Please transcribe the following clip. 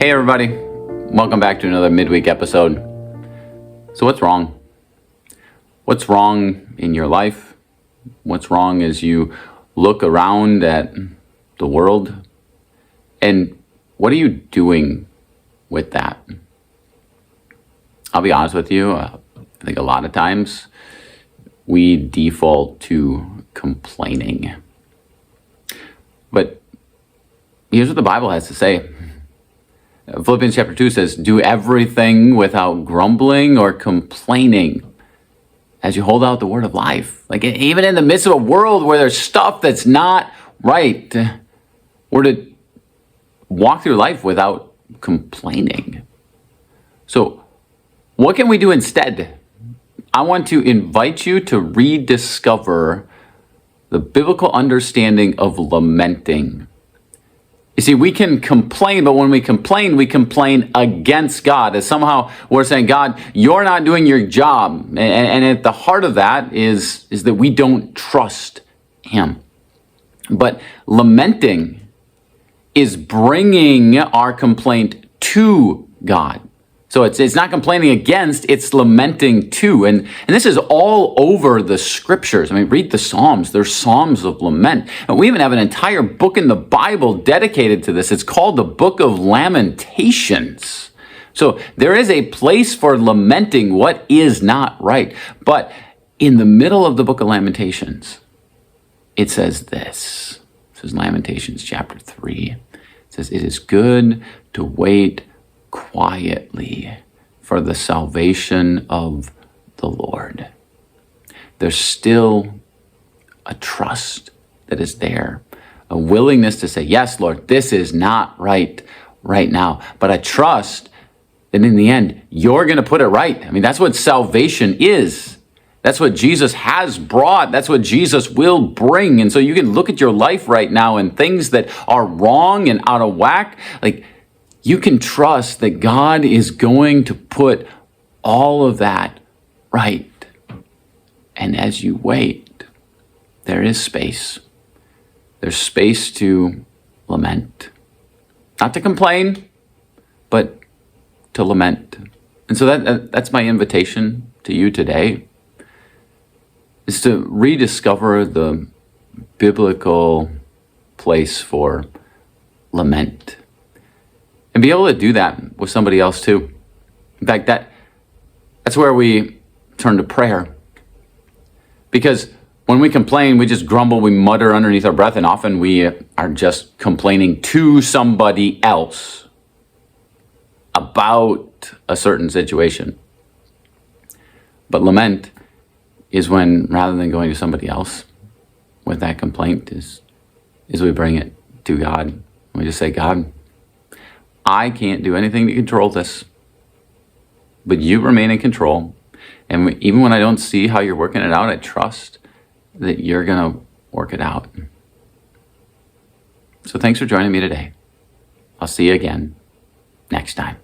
Hey everybody, welcome back to another midweek episode. So what's wrong? What's wrong in your life? What's wrong as you look around at the world? And what are you doing with that? I'll be honest with you, I think a lot of times we default to complaining. But here's what the Bible has to say. Philippians chapter 2 says, do everything without grumbling or complaining as you hold out the word of life. Like even in the midst of a world where there's stuff that's not right, we're to walk through life without complaining. So what can we do instead? I want to invite you to rediscover the biblical understanding of lamenting. You see, we can complain, but when we complain against God. As somehow we're saying, God, you're not doing your job. And at the heart of that is that we don't trust Him. But lamenting is bringing our complaint to God. So it's not complaining against, it's lamenting to. And this is all over the scriptures. I mean, read the Psalms. There's Psalms of lament. And we even have an entire book in the Bible dedicated to this. It's called the Book of Lamentations. So there is a place for lamenting what is not right. But in the middle of the Book of Lamentations, it says this. It says Lamentations chapter 3. It says, it is good to wait quietly for the salvation of the Lord. There's still a trust that is there, a willingness to say, yes, Lord, this is not right now, but I trust that in the end, you're going to put it right. I mean, that's what salvation is. That's what Jesus has brought. That's what Jesus will bring. And so you can look at your life right now and things that are wrong and out of whack, like you can trust that God is going to put all of that right. And as you wait, there is space. There's space to lament. Not to complain, but to lament. And so that's my invitation to you today, is to rediscover the biblical place for lament. And be able to do that with somebody else too. In fact, that's where we turn to prayer. Because when we complain, we just grumble, we mutter underneath our breath, and often we are just complaining to somebody else about a certain situation. But lament is when, rather than going to somebody else with that complaint, is we bring it to God. We just say, God, I can't do anything to control this, but you remain in control. And even when I don't see how you're working it out, I trust that you're going to work it out. So thanks for joining me today. I'll see you again next time.